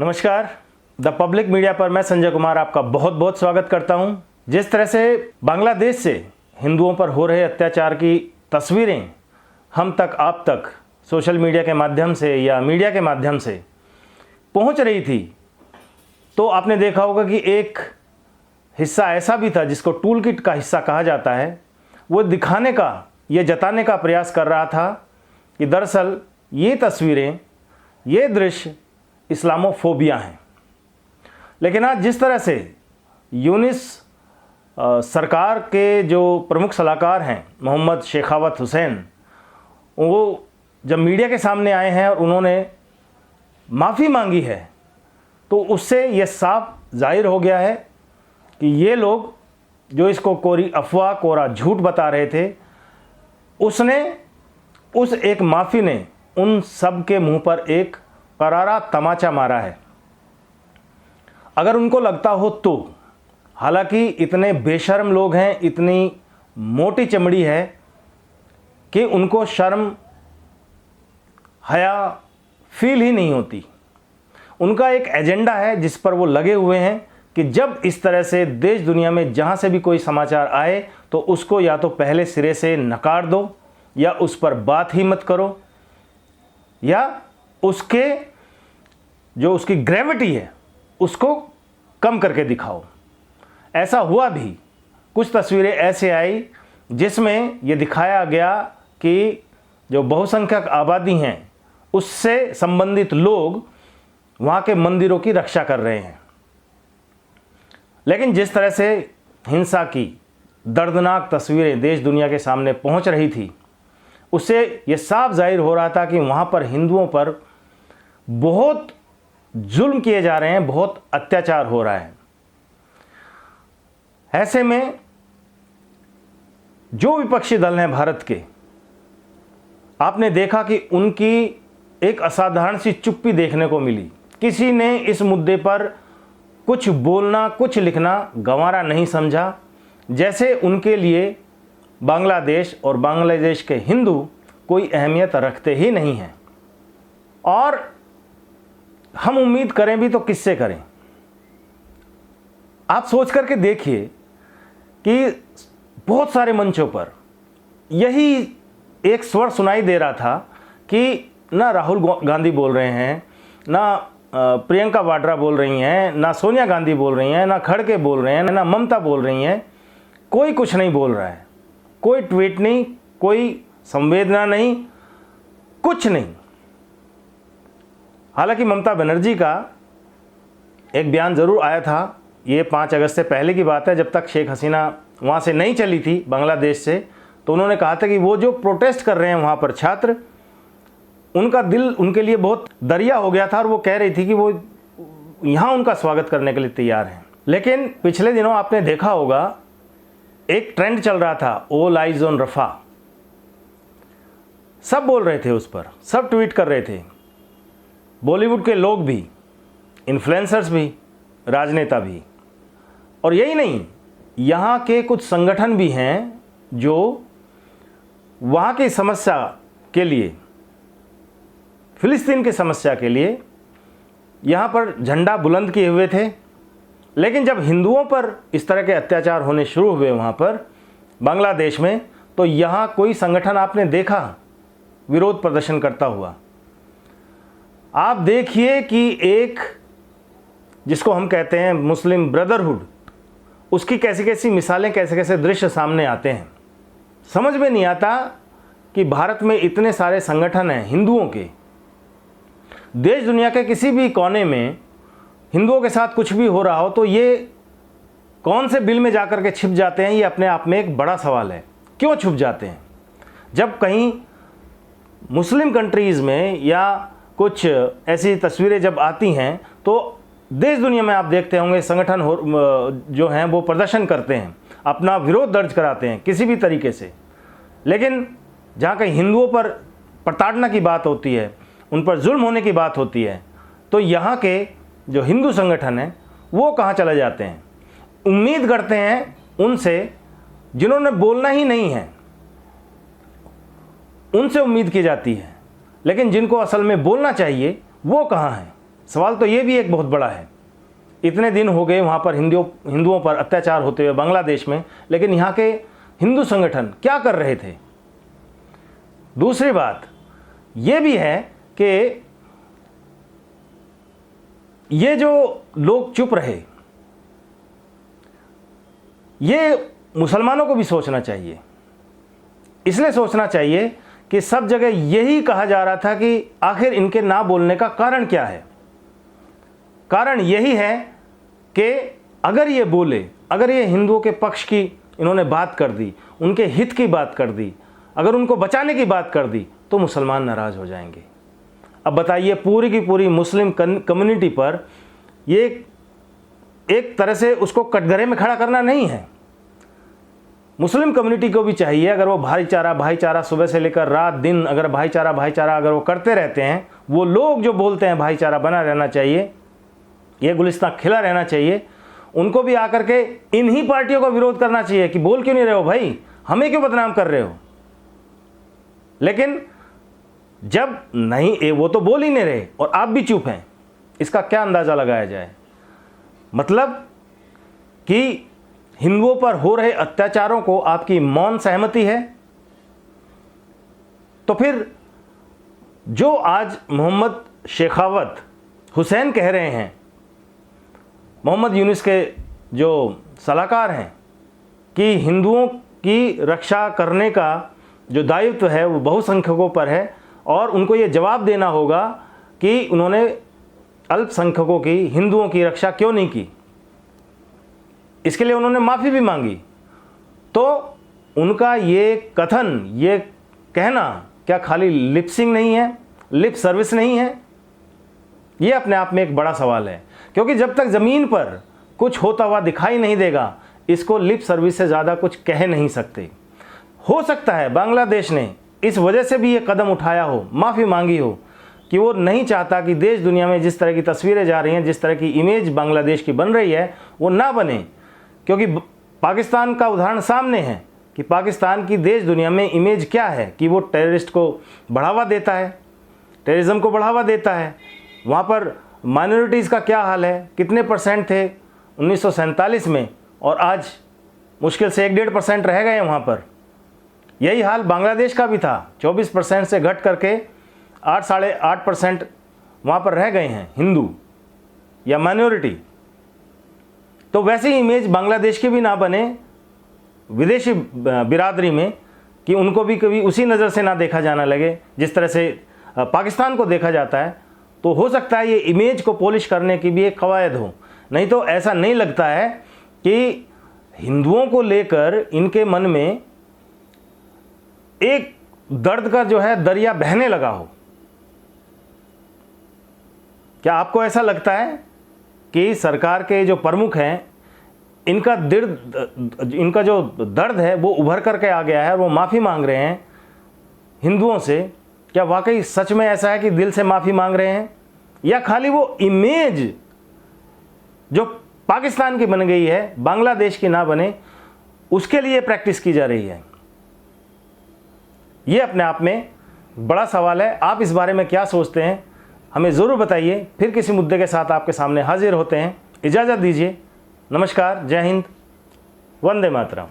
नमस्कार। The public media पर मैं संजय कुमार आपका बहुत बहुत स्वागत करता हूं। जिस तरह से बांग्लादेश से हिंदुओं पर हो रहे अत्याचार की तस्वीरें हम तक आप तक सोशल मीडिया के माध्यम से या मीडिया के माध्यम से पहुंच रही थी, तो आपने देखा होगा कि एक हिस्सा ऐसा भी था जिसको टूल किट का हिस्सा कहा जाता है। वो दिखाने का, ये जताने का प्रयास कर रहा था कि दरअसल ये तस्वीरें, ये दृश्य इस्लामोफोबिया हैं। लेकिन आज जिस तरह से यूनिस सरकार के जो प्रमुख सलाहकार हैं मोहम्मद शेखावत हुसैन, वो जब मीडिया के सामने आए हैं और उन्होंने माफ़ी मांगी है, तो उससे यह साफ जाहिर हो गया है कि ये लोग जो इसको कोरी अफवाह, कोरा झूठ बता रहे थे, उस एक माफ़ी ने उन सब के मुंह पर एक करारा तमाचा मारा है। अगर उनको लगता हो तो, हालांकि इतने बेशर्म लोग हैं, इतनी मोटी चमड़ी है कि उनको शर्म हया फील ही नहीं होती। उनका एक एजेंडा है जिस पर वो लगे हुए हैं कि जब इस तरह से देश दुनिया में जहाँ से भी कोई समाचार आए तो उसको या तो पहले सिरे से नकार दो, या उस पर बात ही मत करो, या उसकी ग्रेविटी है उसको कम करके दिखाओ। ऐसा हुआ भी। कुछ तस्वीरें ऐसे आई जिसमें यह दिखाया गया कि जो बहुसंख्यक आबादी हैं उससे संबंधित लोग वहाँ के मंदिरों की रक्षा कर रहे हैं। लेकिन जिस तरह से हिंसा की दर्दनाक तस्वीरें देश दुनिया के सामने पहुँच रही थी, उससे यह साफ जाहिर हो रहा था कि वहाँ पर हिंदुओं पर बहुत जुल्म किए जा रहे हैं, बहुत अत्याचार हो रहा है। ऐसे में जो विपक्षी दल हैं भारत के, आपने देखा कि उनकी एक असाधारण सी चुप्पी देखने को मिली। किसी ने इस मुद्दे पर कुछ बोलना, कुछ लिखना गंवारा नहीं समझा, जैसे उनके लिए बांग्लादेश और बांग्लादेश के हिंदू कोई अहमियत रखते ही नहीं हैं। और हम उम्मीद करें भी तो किससे करें? आप सोच करके देखिए कि बहुत सारे मंचों पर यही एक स्वर सुनाई दे रहा था कि ना राहुल गांधी बोल रहे हैं, ना प्रियंका वाड्रा बोल रही हैं, ना सोनिया गांधी बोल रही हैं, ना खड़गे बोल रहे हैं, ना ममता बोल रही हैं। कोई कुछ नहीं बोल रहा है, कोई ट्वीट नहीं, कोई संवेदना नहीं, कुछ नहीं। हालांकि ममता बनर्जी का एक बयान ज़रूर आया था, ये 5 अगस्त से पहले की बात है, जब तक शेख हसीना वहाँ से नहीं चली थी बांग्लादेश से। तो उन्होंने कहा था कि वो जो प्रोटेस्ट कर रहे हैं वहाँ पर छात्र, उनका दिल उनके लिए बहुत दरिया हो गया था और वो कह रही थी कि वो यहाँ उनका स्वागत करने के लिए तैयार हैं। लेकिन पिछले दिनों आपने देखा होगा एक ट्रेंड चल रहा था, ऑल आइज ऑन रफा। सब बोल रहे थे उस पर, सब ट्वीट कर रहे थे, बॉलीवुड के लोग भी, इन्फ्लुएंसर्स भी, राजनेता भी। और यही नहीं, यहाँ के कुछ संगठन भी हैं जो वहाँ की समस्या के लिए, फिलिस्तीन की समस्या के लिए यहाँ पर झंडा बुलंद किए हुए थे। लेकिन जब हिंदुओं पर इस तरह के अत्याचार होने शुरू हुए वहाँ पर बांग्लादेश में, तो यहाँ कोई संगठन आपने देखा विरोध प्रदर्शन करता हुआ? आप देखिए कि एक, जिसको हम कहते हैं मुस्लिम ब्रदरहुड, उसकी कैसी कैसी मिसालें, कैसे कैसे दृश्य सामने आते हैं। समझ में नहीं आता कि भारत में इतने सारे संगठन हैं हिंदुओं के, देश दुनिया के किसी भी कोने में हिंदुओं के साथ कुछ भी हो रहा हो तो ये कौन से बिल में जाकर के छिप जाते हैं, ये अपने आप में एक बड़ा सवाल है। क्यों छुप जाते हैं? जब कहीं मुस्लिम कंट्रीज़ में या कुछ ऐसी तस्वीरें जब आती हैं तो देश दुनिया में आप देखते होंगे संगठन जो हैं वो प्रदर्शन करते हैं, अपना विरोध दर्ज कराते हैं किसी भी तरीके से। लेकिन जहाँ कहीं हिंदुओं पर प्रताड़ना की बात होती है, उन पर जुल्म होने की बात होती है, तो यहाँ के जो हिंदू संगठन हैं वो कहाँ चले जाते हैं? उम्मीद करते हैं उनसे जिन्होंने बोलना ही नहीं है, उनसे उम्मीद की जाती है। लेकिन जिनको असल में बोलना चाहिए वो कहाँ हैं? सवाल तो ये भी एक बहुत बड़ा है, इतने दिन हो गए वहाँ पर हिंदुओं पर अत्याचार होते हुए बांग्लादेश में, लेकिन यहाँ के हिंदू संगठन क्या कर रहे थे। दूसरी बात ये भी है कि ये जो लोग चुप रहे, ये मुसलमानों को भी सोचना चाहिए। इसलिए सोचना चाहिए कि सब जगह यही कहा जा रहा था कि आखिर इनके ना बोलने का कारण क्या है। कारण यही है कि अगर ये बोले, अगर ये हिंदुओं के पक्ष की इन्होंने बात कर दी, उनके हित की बात कर दी, अगर उनको बचाने की बात कर दी, तो मुसलमान नाराज़ हो जाएंगे। अब बताइए, पूरी की पूरी मुस्लिम कम्युनिटी पर ये एक तरह से उसको कटघरे में खड़ा करना नहीं है। मुस्लिम कम्युनिटी को भी चाहिए, अगर वो भाईचारा सुबह से लेकर रात दिन अगर भाईचारा अगर वो करते रहते हैं, वो लोग जो बोलते हैं भाईचारा बना रहना चाहिए, ये गुलिस्तान खिला रहना चाहिए, उनको भी आकर के इन्हीं पार्टियों का विरोध करना चाहिए कि बोल क्यों नहीं रहे हो भाई, हमें क्यों बदनाम कर रहे हो। लेकिन जब नहीं, वो तो बोल ही नहीं रहे और आप भी चुप हैं, इसका क्या अंदाज़ा लगाया जाए। मतलब कि हिंदुओं पर हो रहे अत्याचारों को आपकी मौन सहमति है। तो फिर जो आज मोहम्मद शेखावत हुसैन कह रहे हैं, मोहम्मद यूनुस के जो सलाहकार हैं, कि हिंदुओं की रक्षा करने का जो दायित्व है वो बहुसंख्यकों पर है और उनको ये जवाब देना होगा कि उन्होंने अल्पसंख्यकों की, हिंदुओं की रक्षा क्यों नहीं की। इसके लिए उन्होंने माफ़ी भी मांगी। तो उनका ये कथन, ये कहना क्या खाली लिपसिंग नहीं है, लिप सर्विस नहीं है? ये अपने आप में एक बड़ा सवाल है, क्योंकि जब तक ज़मीन पर कुछ होता हुआ दिखाई नहीं देगा, इसको लिप सर्विस से ज़्यादा कुछ कह नहीं सकते। हो सकता है बांग्लादेश ने इस वजह से भी ये कदम उठाया हो, माफ़ी मांगी हो, कि वो नहीं चाहता कि देश दुनिया में जिस तरह की तस्वीरें जा रही हैं, जिस तरह की इमेज बांग्लादेश की बन रही है, वो ना बने। क्योंकि पाकिस्तान का उदाहरण सामने है कि पाकिस्तान की देश दुनिया में इमेज क्या है, कि वो टेररिस्ट को बढ़ावा देता है, टेररिज्म को बढ़ावा देता है। वहाँ पर माइनॉरिटीज़ का क्या हाल है, कितने % थे 1947 में, और आज मुश्किल से 1-1.5% रह गए हैं वहाँ पर। यही हाल बांग्लादेश का भी था, 24% से घट करके 8-8.5% वहाँ पर रह गए हैं हिंदू या माइनॉरिटी। तो वैसी इमेज बांग्लादेश की भी ना बने विदेशी बिरादरी में, कि उनको भी कभी उसी नज़र से ना देखा जाना लगे जिस तरह से पाकिस्तान को देखा जाता है। तो हो सकता है ये इमेज को पॉलिश करने की भी एक कवायद हो। नहीं तो ऐसा नहीं लगता है कि हिंदुओं को लेकर इनके मन में एक दर्द का जो है दरिया बहने लगा हो। क्या आपको ऐसा लगता है कि सरकार के जो प्रमुख हैं, इनका जो दर्द है वो उभर करके आ गया है और वो माफ़ी मांग रहे हैं हिंदुओं से? क्या वाकई सच में ऐसा है कि दिल से माफ़ी मांग रहे हैं, या खाली वो इमेज जो पाकिस्तान की बन गई है, बांग्लादेश की ना बने, उसके लिए प्रैक्टिस की जा रही है? ये अपने आप में बड़ा सवाल है। आप इस बारे में क्या सोचते हैं, हमें ज़रूर बताइए। फिर किसी मुद्दे के साथ आपके सामने हाजिर होते हैं। इजाज़त दीजिए। नमस्कार, जय हिंद, वंदे मातरम।